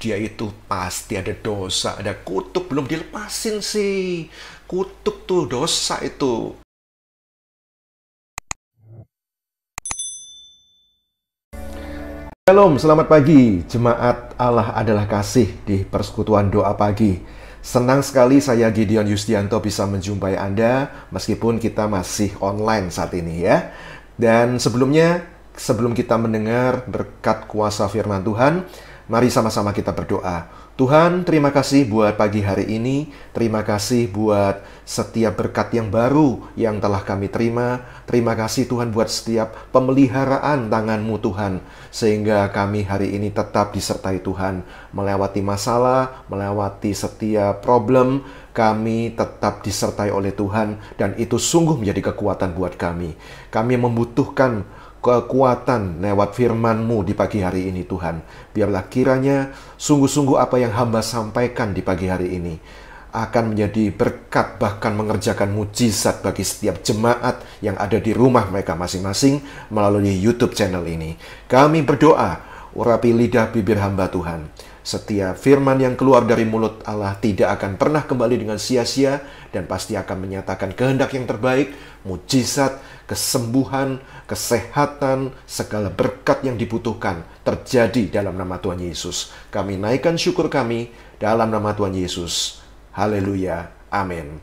Dia itu pasti ada dosa, ada kutuk belum dilepasin sih. Kutuk tuh dosa itu. Shalom, selamat pagi. Jemaat Allah adalah kasih di persekutuan doa pagi. Senang sekali saya Gideon Yustianto bisa menjumpai Anda meskipun kita masih online saat ini ya. Dan sebelum kita mendengar berkat kuasa firman Tuhan, mari sama-sama kita berdoa. Tuhan, terima kasih buat pagi hari ini. Terima kasih buat setiap berkat yang baru yang telah kami terima. Terima kasih Tuhan buat setiap pemeliharaan tangan-Mu Tuhan. Sehingga kami hari ini tetap disertai Tuhan. Melewati masalah, melewati setiap problem, kami tetap disertai oleh Tuhan. Dan itu sungguh menjadi kekuatan buat kami. Kami membutuhkan kekuatan lewat firman-Mu di pagi hari ini Tuhan. Biarlah kiranya sungguh-sungguh apa yang hamba sampaikan di pagi hari ini akan menjadi berkat, bahkan mengerjakan mujizat bagi setiap jemaat yang ada di rumah mereka masing-masing melalui YouTube channel ini. Kami berdoa, urapi lidah bibir hamba Tuhan. Setiap firman yang keluar dari mulut Allah tidak akan pernah kembali dengan sia-sia dan pasti akan menyatakan kehendak yang terbaik, mujizat, kesembuhan, kesehatan, segala berkat yang dibutuhkan terjadi dalam nama Tuhan Yesus. Kami naikkan syukur kami dalam nama Tuhan Yesus. Haleluya. Amin.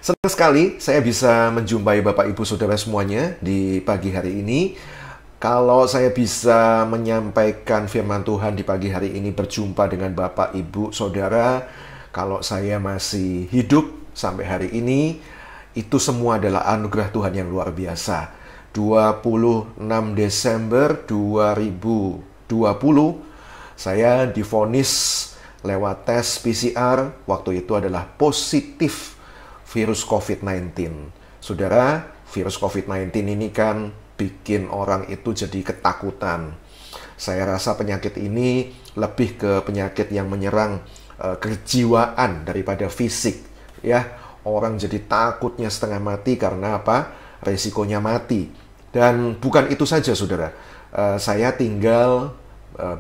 Senang sekali saya bisa menjumpai Bapak Ibu Saudara semuanya di pagi hari ini. Kalau saya bisa menyampaikan firman Tuhan di pagi hari ini berjumpa dengan Bapak, Ibu, Saudara, kalau saya masih hidup sampai hari ini, itu semua adalah anugerah Tuhan yang luar biasa. 26 Desember 2020, saya divonis lewat tes PCR, waktu itu adalah positif virus COVID-19. Saudara, virus COVID-19 ini kan bikin orang itu jadi ketakutan. Saya rasa penyakit ini lebih ke penyakit yang menyerang kejiwaan daripada fisik. Ya, orang jadi takutnya setengah mati karena apa? Resikonya mati. Dan bukan itu saja, saudara. Saya tinggal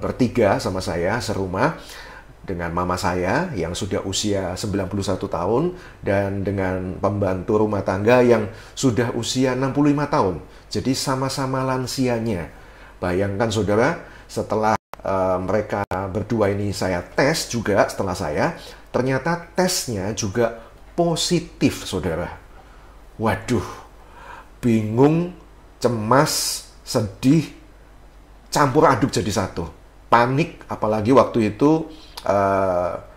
bertiga sama saya serumah dengan mama saya yang sudah usia 91 tahun dan dengan pembantu rumah tangga yang sudah usia 65 tahun. Jadi sama-sama lansianya. Bayangkan saudara, setelah mereka berdua ini saya tes juga setelah saya, ternyata tesnya juga positif saudara. Waduh, bingung, cemas, sedih, campur aduk jadi satu. Panik, apalagi waktu itu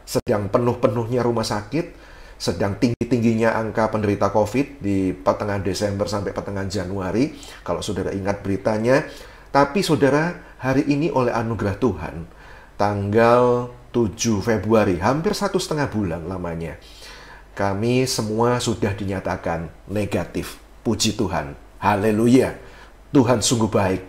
sedang penuh-penuhnya rumah sakit, sedang tinggi-tingginya angka penderita COVID di pertengahan Desember sampai pertengahan Januari, kalau saudara ingat beritanya. Tapi saudara, hari ini oleh anugerah Tuhan, tanggal 7 Februari, hampir 1,5 bulan lamanya, kami semua sudah dinyatakan negatif. Puji Tuhan, haleluya. Tuhan sungguh baik,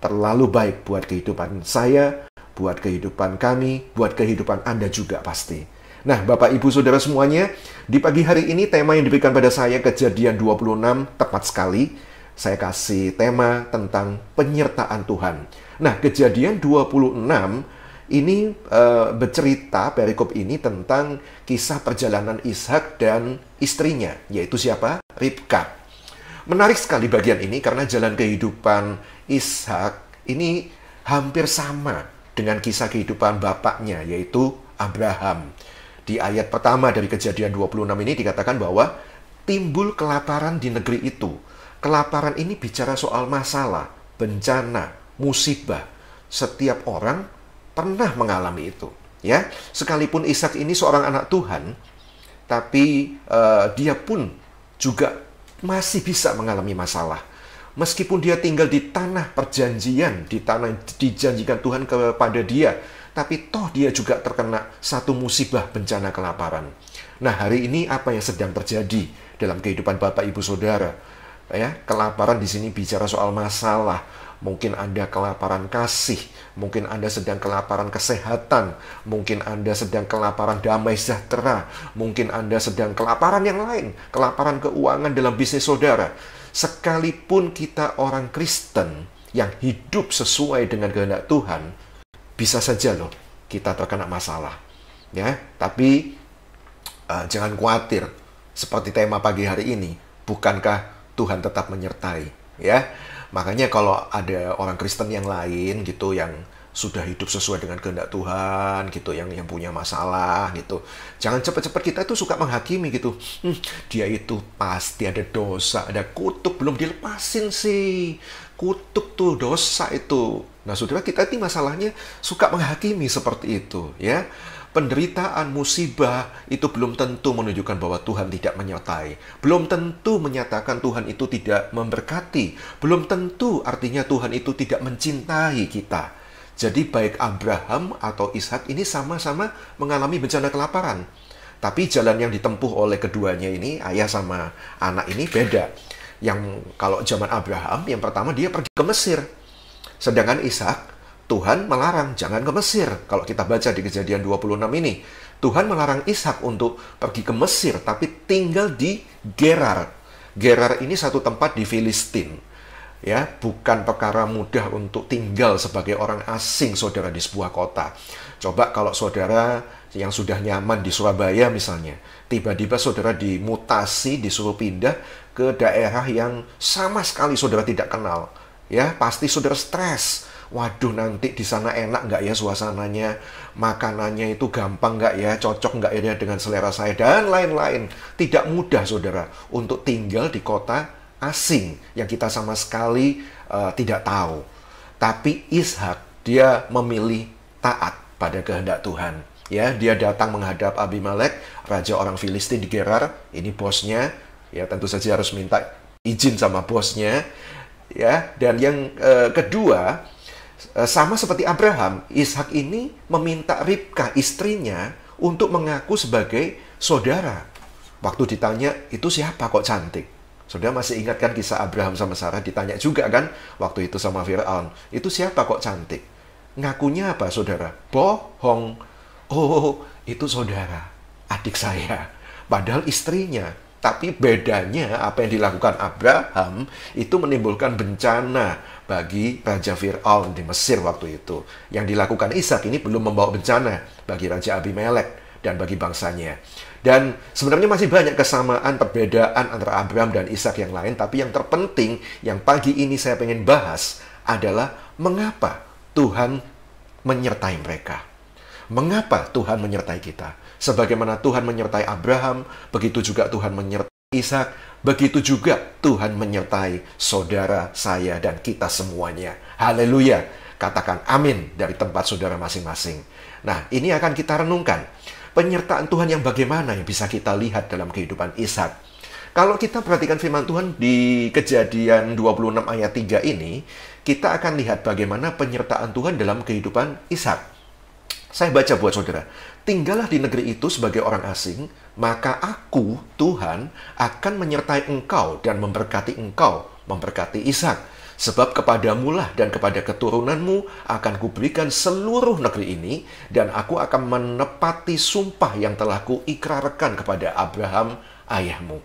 terlalu baik buat kehidupan saya, buat kehidupan kami, buat kehidupan Anda juga pasti. Nah, Bapak, Ibu, Saudara semuanya, di pagi hari ini tema yang diberikan pada saya Kejadian 26 tepat sekali. Saya kasih tema tentang penyertaan Tuhan. Nah, Kejadian 26 ini bercerita, perikop ini tentang kisah perjalanan Ishak dan istrinya, yaitu siapa? Ribka. Menarik sekali bagian ini karena jalan kehidupan Ishak ini hampir sama dengan kisah kehidupan bapaknya, yaitu Abraham. Di ayat pertama dari Kejadian 26 ini dikatakan bahwa timbul kelaparan di negeri itu. Kelaparan ini bicara soal masalah, bencana, musibah. Setiap orang pernah mengalami itu. Ya, sekalipun Ishak ini seorang anak Tuhan, tapi dia pun juga masih bisa mengalami masalah. Meskipun dia tinggal di tanah perjanjian, di tanah dijanjikan Tuhan kepada dia, tapi toh dia juga terkena satu musibah bencana kelaparan. Nah, hari ini apa yang sedang terjadi dalam kehidupan Bapak Ibu Saudara? Ya, kelaparan di sini bicara soal masalah. Mungkin Anda kelaparan kasih, mungkin Anda sedang kelaparan kesehatan, mungkin Anda sedang kelaparan damai sejahtera, mungkin Anda sedang kelaparan yang lain, kelaparan keuangan dalam bisnis saudara. Sekalipun kita orang Kristen yang hidup sesuai dengan kehendak Tuhan, bisa saja loh kita terkena masalah. Ya, tapi jangan khawatir. Seperti tema pagi hari ini, bukankah Tuhan tetap menyertai? Ya, makanya kalau ada orang Kristen yang lain gitu yang sudah hidup sesuai dengan kehendak Tuhan gitu, yang punya masalah gitu, jangan cepat-cepat kita tuh suka menghakimi gitu. Dia itu pasti ada dosa, ada kutuk, belum dilepasin sih. Kutuk tuh dosa itu. Nah, saudara, kita ini masalahnya suka menghakimi seperti itu, ya. Penderitaan, musibah itu belum tentu menunjukkan bahwa Tuhan tidak menyertai. Belum tentu menyatakan Tuhan itu tidak memberkati. Belum tentu artinya Tuhan itu tidak mencintai kita. Jadi baik Abraham atau Ishak ini sama-sama mengalami bencana kelaparan. Tapi jalan yang ditempuh oleh keduanya ini, ayah sama anak ini beda. Yang kalau zaman Abraham, yang pertama dia pergi ke Mesir. Sedangkan Ishak, Tuhan melarang jangan ke Mesir. Kalau kita baca di Kejadian 26 ini, Tuhan melarang Ishak untuk pergi ke Mesir, tapi tinggal di Gerar. Gerar ini satu tempat di Filistin. Ya, bukan perkara mudah untuk tinggal sebagai orang asing, saudara, di sebuah kota. Coba kalau saudara yang sudah nyaman di Surabaya misalnya, tiba-tiba saudara dimutasi, disuruh pindah ke daerah yang sama sekali saudara tidak kenal. Ya, pasti saudara stres. Waduh, nanti di sana enak nggak ya suasananya, makanannya itu gampang nggak ya, cocok nggak ya dengan selera saya, dan lain-lain. Tidak mudah, saudara, untuk tinggal di kota asing yang kita sama sekali tidak tahu. Tapi Ishak, dia memilih taat pada kehendak Tuhan. Ya, dia datang menghadap Abimelek, raja orang Filistin di Gerar. Ini bosnya, ya tentu saja harus minta izin sama bosnya. Ya, dan yang kedua, sama seperti Abraham, Ishak ini meminta Ribka, istrinya, untuk mengaku sebagai saudara. Waktu ditanya, itu siapa kok cantik? Saudara masih ingat kan kisah Abraham sama Sarah? Ditanya juga kan waktu itu sama Fir'aun, itu siapa kok cantik? Ngakunya apa, saudara? Bohong. Oh, itu saudara, adik saya. Padahal istrinya. Tapi bedanya apa yang dilakukan Abraham itu menimbulkan bencana bagi Raja Fir'aun di Mesir waktu itu. Yang dilakukan Ishak ini belum membawa bencana bagi Raja Abimelek dan bagi bangsanya. Dan sebenarnya masih banyak kesamaan, perbedaan antara Abraham dan Ishak yang lain. Tapi yang terpenting, yang pagi ini saya pengen bahas adalah mengapa Tuhan menyertai mereka. Mengapa Tuhan menyertai kita? Sebagaimana Tuhan menyertai Abraham, begitu juga Tuhan menyertai Ishak, begitu juga Tuhan menyertai saudara, saya, dan kita semuanya. Haleluya! Katakan amin dari tempat saudara masing-masing. Nah, ini akan kita renungkan. Penyertaan Tuhan yang bagaimana yang bisa kita lihat dalam kehidupan Ishak. Kalau kita perhatikan firman Tuhan di Kejadian 26 ayat 3 ini, kita akan lihat bagaimana penyertaan Tuhan dalam kehidupan Ishak. Saya baca buat saudara. Tinggallah di negeri itu sebagai orang asing, maka aku, Tuhan, akan menyertai engkau dan memberkati engkau, memberkati Ishak. Sebab kepadamulah dan kepada keturunanmu akan kuberikan seluruh negeri ini, dan aku akan menepati sumpah yang telah kuikrarkan kepada Abraham, ayahmu.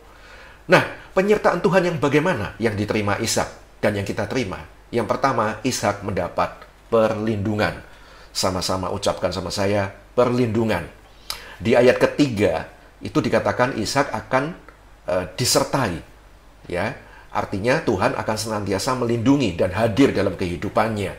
Nah, penyertaan Tuhan yang bagaimana yang diterima Ishak dan yang kita terima? Yang pertama, Ishak mendapat perlindungan. Sama-sama ucapkan sama saya, perlindungan. Di ayat ketiga, itu dikatakan Ishak akan disertai. Ya, artinya Tuhan akan senantiasa melindungi dan hadir dalam kehidupannya.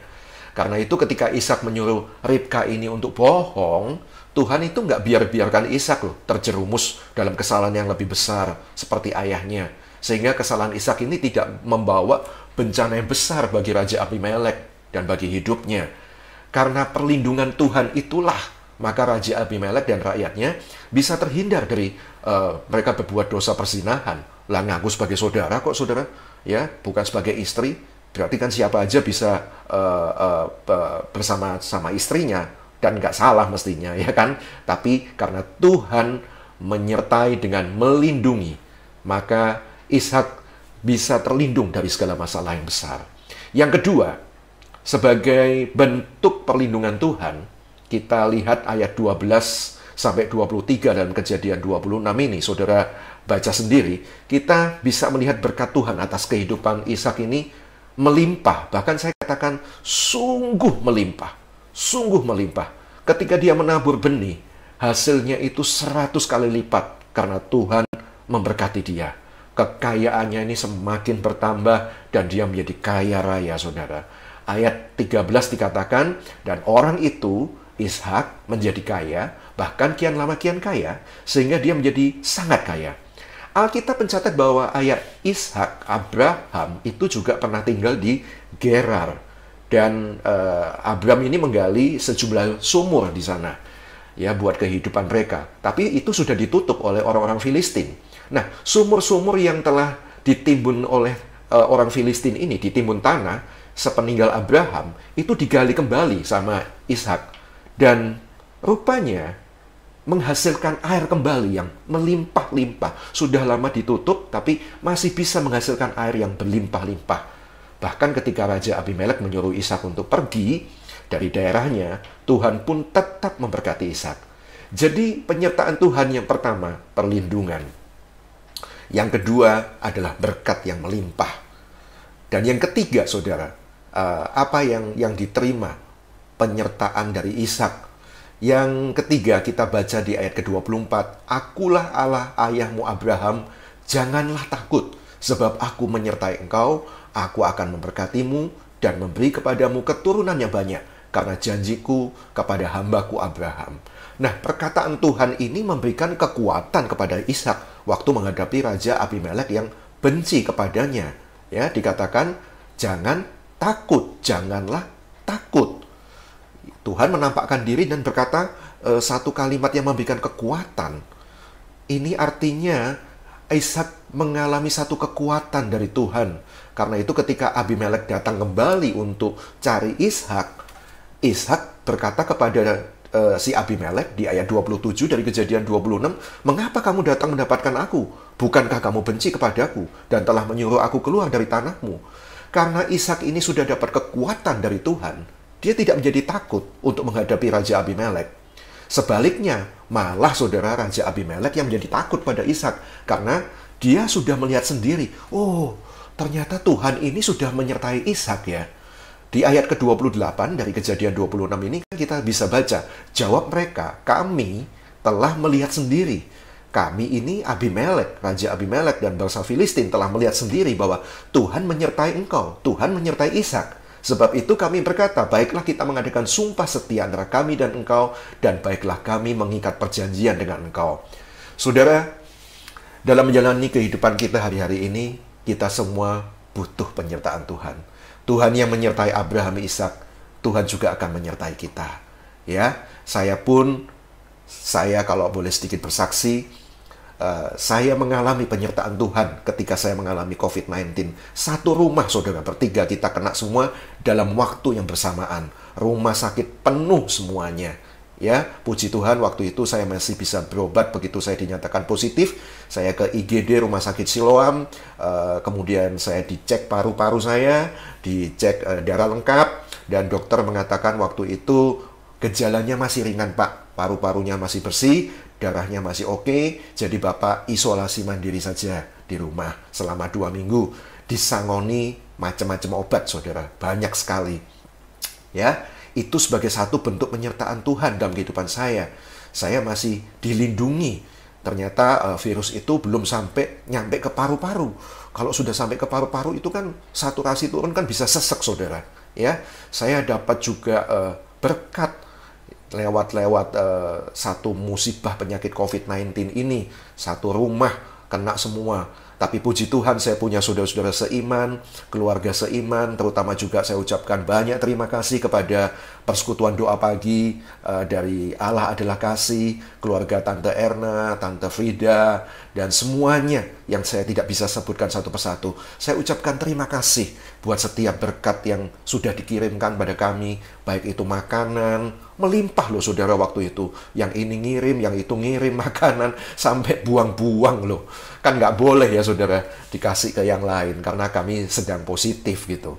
Karena itu ketika Ishak menyuruh Ribka ini untuk bohong, Tuhan itu nggak biarkan Ishak loh terjerumus dalam kesalahan yang lebih besar seperti ayahnya. Sehingga kesalahan Ishak ini tidak membawa bencana yang besar bagi Raja Abimelek dan bagi hidupnya. Karena perlindungan Tuhan itulah, maka Raja Abimelek dan rakyatnya bisa terhindar dari mereka berbuat dosa perzinahan. Lah, ngaku sebagai saudara kok, saudara, ya, bukan sebagai istri. Berarti kan siapa aja bisa bersama sama istrinya dan nggak salah mestinya, ya kan? Tapi karena Tuhan menyertai dengan melindungi, maka Ishak bisa terlindung dari segala masalah yang besar. Yang kedua, sebagai bentuk perlindungan Tuhan, kita lihat ayat 12-23 dalam Kejadian 26 ini, saudara baca sendiri, kita bisa melihat berkat Tuhan atas kehidupan Ishak ini melimpah. Bahkan saya katakan sungguh melimpah. sungguh melimpah. Ketika dia menabur benih, hasilnya itu 100 kali lipat karena Tuhan memberkati dia. Kekayaannya ini semakin bertambah dan dia menjadi kaya raya, saudara. Ayat 13 dikatakan, dan orang itu, Ishak, menjadi kaya, bahkan kian lama kian kaya, sehingga dia menjadi sangat kaya. Alkitab mencatat bahwa ayah Ishak, Abraham, itu juga pernah tinggal di Gerar. Dan Abraham ini menggali sejumlah sumur di sana, ya, buat kehidupan mereka. Tapi itu sudah ditutup oleh orang-orang Filistin. Nah, sumur-sumur yang telah ditimbun oleh orang Filistin ini, ditimbun tanah, sepeninggal Abraham, itu digali kembali sama Ishak. Dan rupanya menghasilkan air kembali yang melimpah-limpah. Sudah lama ditutup, tapi masih bisa menghasilkan air yang berlimpah-limpah. Bahkan ketika Raja Abimelek menyuruh Ishak untuk pergi dari daerahnya, Tuhan pun tetap memberkati Ishak. Jadi penyertaan Tuhan yang pertama, perlindungan. Yang kedua adalah berkat yang melimpah. Dan yang ketiga, saudara, apa yang diterima? Penyertaan dari Ishak. Yang ketiga kita baca di ayat ke-24. Akulah Allah ayahmu Abraham, janganlah takut, sebab aku menyertai engkau, aku akan memberkatimu dan memberi kepadamu keturunan yang banyak, karena janjiku kepada hambaku Abraham. Nah, perkataan Tuhan ini memberikan kekuatan kepada Ishak waktu menghadapi Raja Abimelek yang benci kepadanya. Ya, dikatakan, jangan takut, janganlah takut. Tuhan menampakkan diri dan berkata satu kalimat yang memberikan kekuatan. Ini artinya Ishak mengalami satu kekuatan dari Tuhan. Karena itu ketika Abimelek datang kembali untuk cari Ishak, Ishak berkata kepada si Abimelek di ayat 27 dari Kejadian 26, mengapa kamu datang mendapatkan aku? Bukankah kamu benci kepadaku dan telah menyuruh aku keluar dari tanahmu? Karena Ishak ini sudah dapat kekuatan dari Tuhan, dia tidak menjadi takut untuk menghadapi Raja Abimelek. Sebaliknya, malah saudara, Raja Abimelek yang menjadi takut pada Ishak karena dia sudah melihat sendiri, oh, ternyata Tuhan ini sudah menyertai Ishak ya. Di ayat ke-28 dari Kejadian 26 ini kan kita bisa baca, jawab mereka, kami telah melihat sendiri. Kami ini Abimelek, Raja Abimelek dan bangsa Filistin telah melihat sendiri bahwa Tuhan menyertai engkau, Tuhan menyertai Ishak. Sebab itu kami berkata, baiklah kita mengadakan sumpah setia antara kami dan engkau, dan baiklah kami mengikat perjanjian dengan engkau. Saudara, dalam menjalani kehidupan kita hari-hari ini, kita semua butuh penyertaan Tuhan. Tuhan yang menyertai Abraham, Ishak, Tuhan juga akan menyertai kita. Ya, saya kalau boleh sedikit bersaksi, saya mengalami penyertaan Tuhan ketika saya mengalami COVID-19. Satu rumah, saudara, bertiga kita kena semua dalam waktu yang bersamaan. Rumah sakit penuh semuanya. Ya, puji Tuhan waktu itu saya masih bisa berobat begitu saya dinyatakan positif. Saya ke IGD Rumah Sakit Siloam, kemudian saya dicek paru-paru saya, dicek darah lengkap, dan dokter mengatakan waktu itu gejalanya masih ringan, Pak. Paru-parunya masih bersih, darahnya masih oke, jadi Bapak isolasi mandiri saja di rumah selama 2 minggu. Disangoni macam-macam obat, saudara, banyak sekali. Ya, itu sebagai satu bentuk penyertaan Tuhan dalam kehidupan saya. Saya masih dilindungi. Ternyata virus itu belum nyampe ke paru-paru. Kalau sudah sampai ke paru-paru itu kan saturasi turun kan bisa sesek, saudara. Ya, saya dapat juga berkat lewat satu musibah penyakit COVID-19 ini. Satu rumah kena semua. Tapi puji Tuhan saya punya saudara-saudara seiman, keluarga seiman, terutama juga saya ucapkan banyak terima kasih kepada Persekutuan Doa Pagi dari Allah Adalah Kasih, keluarga Tante Erna, Tante Frida, dan semuanya yang saya tidak bisa sebutkan satu persatu. Saya ucapkan terima kasih buat setiap berkat yang sudah dikirimkan pada kami, baik itu makanan, melimpah loh saudara waktu itu. Yang ini ngirim, yang itu ngirim makanan, sampai buang-buang loh. Kan nggak boleh ya saudara dikasih ke yang lain karena kami sedang positif gitu.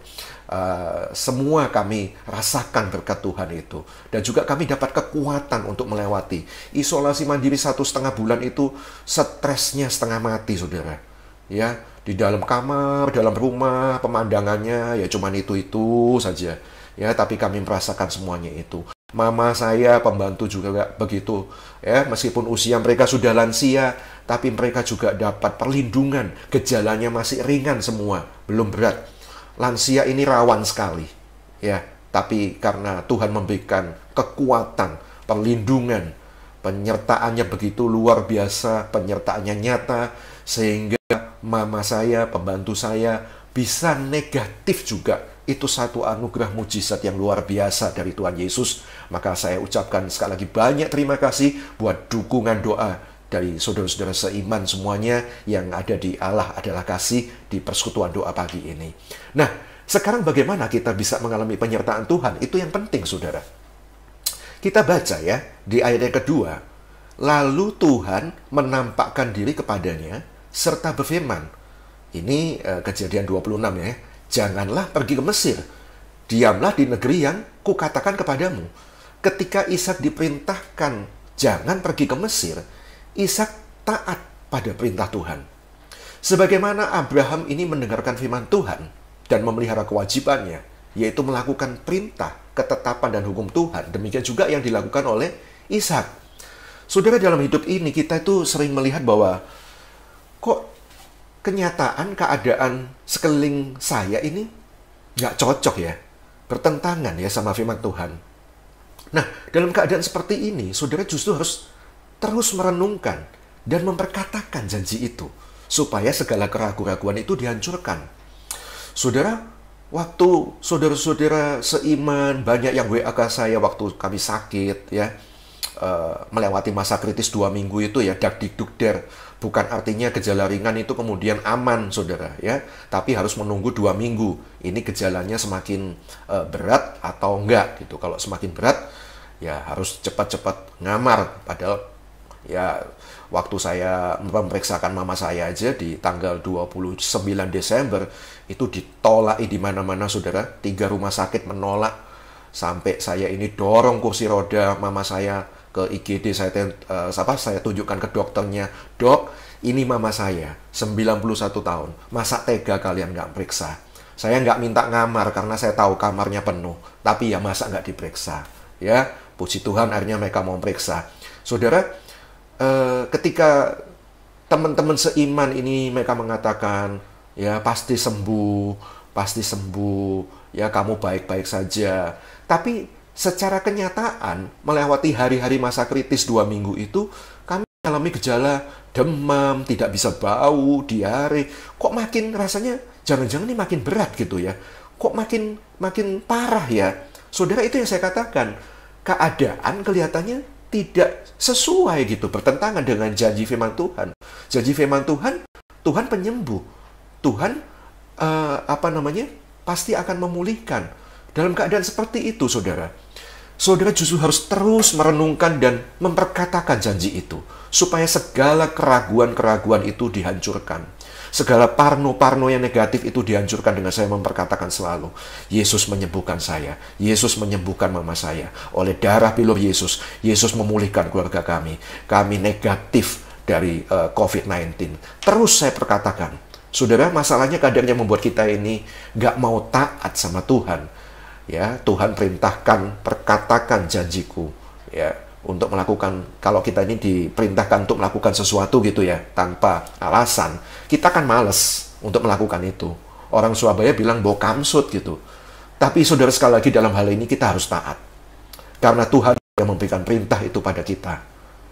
Semua kami rasakan berkat Tuhan itu. Dan juga kami dapat kekuatan untuk melewati. Isolasi mandiri 1,5 bulan itu stresnya setengah mati saudara. Ya, di dalam kamar, dalam rumah, pemandangannya ya cuman itu saja. ya, tapi kami merasakan semuanya itu. Mama saya, pembantu juga begitu, ya, meskipun usia mereka sudah lansia, tapi mereka juga dapat perlindungan, gejalanya masih ringan semua, belum berat. Lansia ini rawan sekali, ya, tapi karena Tuhan memberikan kekuatan, perlindungan, penyertaannya begitu luar biasa, penyertaannya nyata, sehingga mama saya, pembantu saya, bisa negatif juga. Itu satu anugerah mujizat yang luar biasa dari Tuhan Yesus. Maka saya ucapkan sekali lagi banyak terima kasih buat dukungan doa dari saudara-saudara seiman semuanya yang ada di Allah adalah kasih di persekutuan doa pagi ini. Nah, sekarang bagaimana kita bisa mengalami penyertaan Tuhan? Itu yang penting, saudara. Kita baca ya, di ayat yang kedua. Lalu Tuhan menampakkan diri kepadanya, serta berfirman. Ini Kejadian 26 ya. Janganlah pergi ke Mesir. Diamlah di negeri yang kukatakan kepadamu. Ketika Ishak diperintahkan jangan pergi ke Mesir, Ishak taat pada perintah Tuhan. Sebagaimana Abraham ini mendengarkan firman Tuhan dan memelihara kewajibannya, yaitu melakukan perintah, ketetapan, dan hukum Tuhan. Demikian juga yang dilakukan oleh Ishak. Saudara, dalam hidup ini kita itu sering melihat bahwa kok kenyataan, keadaan sekeliling saya ini nggak cocok ya, bertentangan ya sama firman Tuhan. Nah, dalam keadaan seperti ini, saudara justru harus terus merenungkan dan memperkatakan janji itu, supaya segala keraguan-keraguan itu dihancurkan. Saudara, waktu saudara-saudara seiman, banyak yang WA ke saya waktu kami sakit ya, melewati masa kritis 2 minggu itu ya, dak-dik-duk-der. Bukan artinya gejala ringan itu kemudian aman, saudara, ya. Tapi harus menunggu 2 minggu. Ini gejalanya semakin berat atau enggak, gitu. Kalau semakin berat, ya harus cepat-cepat ngamar. Padahal, ya, waktu saya memeriksakan mama saya aja di tanggal 29 Desember, itu ditolak di mana-mana, saudara. 3 rumah sakit menolak. Sampai saya ini dorong kursi roda mama saya ke IGD, saya tunjukkan ke dokternya, dok, ini mama saya, 91 tahun, masa tega kalian nggak periksa? Saya nggak minta ngamar karena saya tahu kamarnya penuh, tapi ya masa nggak diperiksa? Ya, puji Tuhan akhirnya mereka mau periksa. Saudara, ketika teman-teman seiman ini mereka mengatakan, ya pasti sembuh, ya kamu baik-baik saja. Tapi secara kenyataan, melewati hari-hari masa kritis 2 minggu itu, kami mengalami gejala demam, tidak bisa bau, diare. Kok makin rasanya, jangan-jangan ini makin berat gitu ya. Kok makin parah ya. Saudara, itu yang saya katakan. Keadaan kelihatannya tidak sesuai gitu, bertentangan dengan janji firman Tuhan. Janji firman Tuhan, Tuhan penyembuh. Tuhan, pasti akan memulihkan. Dalam keadaan seperti itu, saudara, justru harus terus merenungkan dan memperkatakan janji itu, supaya segala keraguan-keraguan itu dihancurkan. Segala parno-parno yang negatif itu dihancurkan dengan saya memperkatakan selalu, Yesus menyembuhkan saya, Yesus menyembuhkan mama saya. Oleh darah bilur Yesus, Yesus memulihkan keluarga kami. Kami negatif dari COVID-19. Terus saya perkatakan. Saudara, masalahnya kadang yang membuat kita ini nggak mau taat sama Tuhan. Ya, Tuhan perintahkan, perkatakan janjiku, ya, untuk melakukan. Kalau kita ini diperintahkan untuk melakukan sesuatu gitu ya, tanpa alasan, kita kan males untuk melakukan itu. Orang Surabaya bilang bau kamsut gitu. Tapi saudara, sekali lagi dalam hal ini kita harus taat. Karena Tuhan yang memberikan perintah itu pada kita.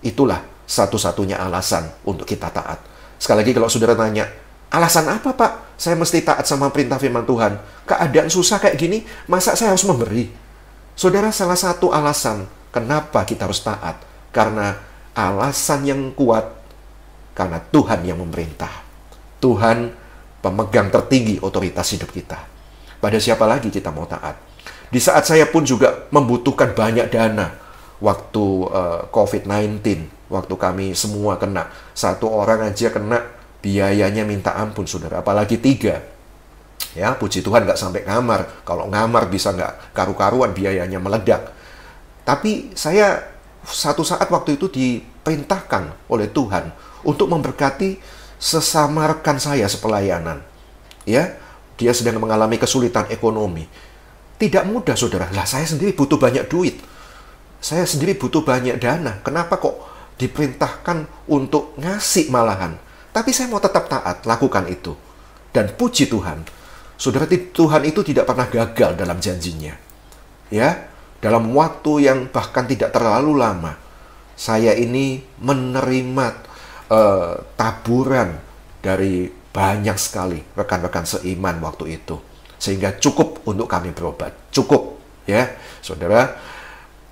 Itulah satu-satunya alasan untuk kita taat. Sekali lagi kalau saudara tanya, alasan apa, Pak? Saya mesti taat sama perintah firman Tuhan. Keadaan susah kayak gini, masa saya harus memberi? Saudara, salah satu alasan kenapa kita harus taat, karena alasan yang kuat, karena Tuhan yang memerintah. Tuhan pemegang tertinggi otoritas hidup kita. Pada siapa lagi kita mau taat? Di saat saya pun juga membutuhkan banyak dana. Waktu COVID-19, waktu kami semua kena. Satu orang aja kena, biayanya minta ampun, saudara. Apalagi 3. Ya, puji Tuhan nggak sampai ngamar. Kalau ngamar bisa nggak karu-karuan, biayanya meledak. Tapi saya satu saat waktu itu diperintahkan oleh Tuhan untuk memberkati sesama rekan saya sepelayanan. Ya, dia sedang mengalami kesulitan ekonomi. Tidak mudah, saudara. Lah, saya sendiri butuh banyak duit. Saya sendiri butuh banyak dana. Kenapa kok diperintahkan untuk ngasih malahan? Tapi saya mau tetap taat, lakukan itu. Dan puji Tuhan, saudara, Tuhan itu tidak pernah gagal dalam janjinya. Ya, dalam waktu yang bahkan tidak terlalu lama, saya ini menerima taburan dari banyak sekali rekan-rekan seiman waktu itu. Sehingga cukup untuk kami berobat. Cukup, ya. Saudara,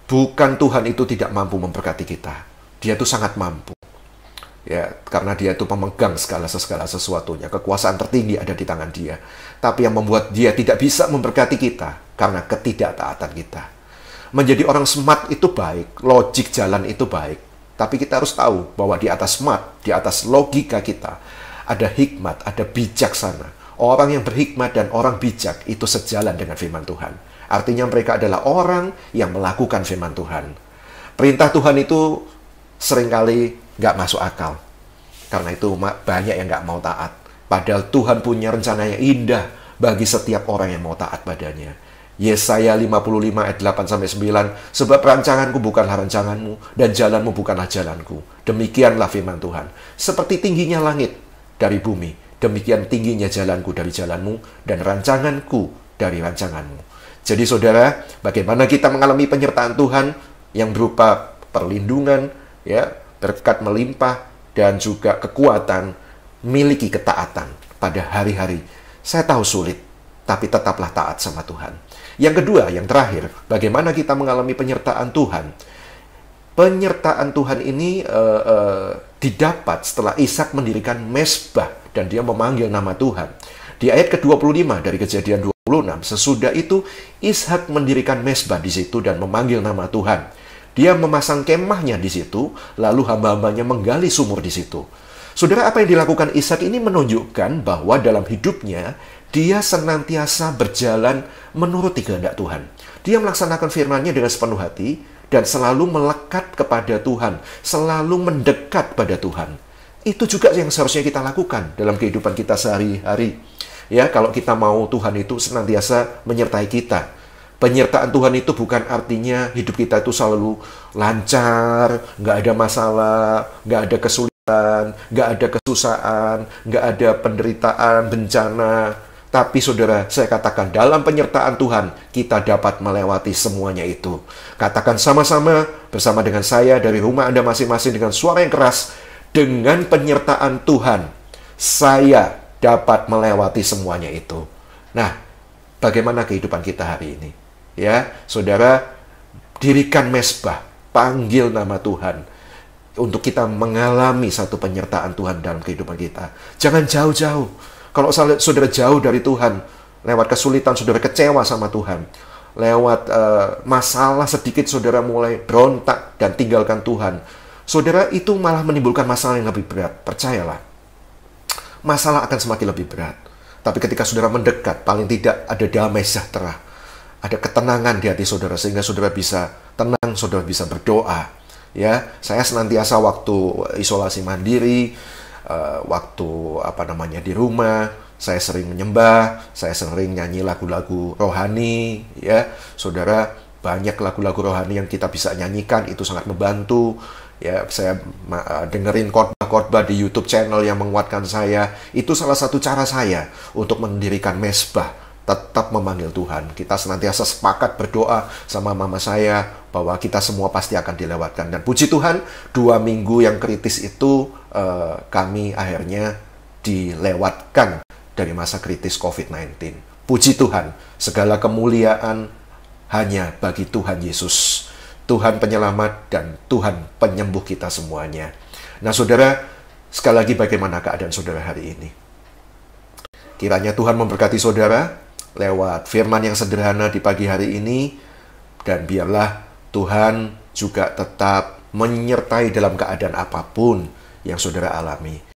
bukan Tuhan itu tidak mampu memberkati kita. Dia itu sangat mampu. Ya, karena dia itu pemegang segala sesuatunya. Kekuasaan tertinggi ada di tangan dia. Tapi yang membuat dia tidak bisa memberkati kita karena ketidaktaatan kita. Menjadi orang smart itu baik, logik jalan itu baik. Tapi kita harus tahu bahwa di atas smart, di atas logika kita, ada hikmat, ada bijaksana. Orang yang berhikmat dan orang bijak itu sejalan dengan firman Tuhan. Artinya mereka adalah orang yang melakukan firman Tuhan. Perintah Tuhan itu seringkali nggak masuk akal. Karena itu banyak yang nggak mau taat. Padahal Tuhan punya rencana yang indah bagi setiap orang yang mau taat padanya. Yesaya 55 ayat 8-9, sebab rancanganku bukanlah rancanganmu, dan jalanmu bukanlah jalanku. Demikianlah firman Tuhan. Seperti tingginya langit dari bumi, demikian tingginya jalanku dari jalanmu, dan rancanganku dari rancanganmu. Jadi saudara, bagaimana kita mengalami penyertaan Tuhan yang berupa perlindungan, ya, berkat melimpah, dan juga kekuatan, miliki ketaatan pada hari-hari. Saya tahu sulit, tapi tetaplah taat sama Tuhan. Yang kedua, yang terakhir, bagaimana kita mengalami penyertaan Tuhan? Penyertaan Tuhan ini didapat setelah Ishak mendirikan mezbah dan dia memanggil nama Tuhan. Di ayat ke-25 dari Kejadian 26, sesudah itu Ishak mendirikan mezbah di situ dan memanggil nama Tuhan. Dia memasang kemahnya di situ, lalu hamba-hambanya menggali sumur di situ. Saudara, apa yang dilakukan Ishak ini menunjukkan bahwa dalam hidupnya dia senantiasa berjalan menuruti kehendak Tuhan. Dia melaksanakan firman-Nya dengan sepenuh hati dan selalu melekat kepada Tuhan, selalu mendekat pada Tuhan. Itu juga yang seharusnya kita lakukan dalam kehidupan kita sehari-hari. Ya, kalau kita mau Tuhan itu senantiasa menyertai kita. Penyertaan Tuhan itu bukan artinya hidup kita itu selalu lancar, nggak ada masalah, nggak ada kesulitan, nggak ada kesusahan, nggak ada penderitaan, bencana. Tapi saudara, saya katakan dalam penyertaan Tuhan, kita dapat melewati semuanya itu. Katakan sama-sama bersama dengan saya dari rumah Anda masing-masing dengan suara yang keras. Dengan penyertaan Tuhan, saya dapat melewati semuanya itu. Nah, bagaimana kehidupan kita hari ini? Ya, saudara, dirikan mezbah, panggil nama Tuhan untuk kita mengalami satu penyertaan Tuhan dalam kehidupan kita. Jangan jauh-jauh. Kalau saudara jauh dari Tuhan, lewat kesulitan saudara kecewa sama Tuhan, lewat masalah sedikit saudara mulai berontak dan tinggalkan Tuhan, saudara itu malah menimbulkan masalah yang lebih berat. Percayalah, masalah akan semakin lebih berat. Tapi ketika saudara mendekat, paling tidak ada damai sejahtera, ada ketenangan di hati saudara, sehingga saudara bisa tenang, saudara bisa berdoa. Ya, saya senantiasa waktu isolasi mandiri, waktu di rumah, saya sering menyembah, saya sering nyanyi lagu-lagu rohani, ya. Saudara, banyak lagu-lagu rohani yang kita bisa nyanyikan, itu sangat membantu. Ya, saya dengerin khotbah-khotbah di YouTube channel yang menguatkan saya. Itu salah satu cara saya untuk mendirikan mezbah, tetap memanggil Tuhan. Kita senantiasa sepakat berdoa sama mama saya bahwa kita semua pasti akan dilewatkan. Dan puji Tuhan, 2 minggu yang kritis itu kami akhirnya dilewatkan dari masa kritis COVID-19. Puji Tuhan, segala kemuliaan hanya bagi Tuhan Yesus, Tuhan penyelamat dan Tuhan penyembuh kita semuanya. Nah saudara, sekali lagi bagaimana keadaan saudara hari ini? Kiranya Tuhan memberkati saudara lewat firman yang sederhana di pagi hari ini, dan biarlah Tuhan juga tetap menyertai dalam keadaan apapun yang saudara alami.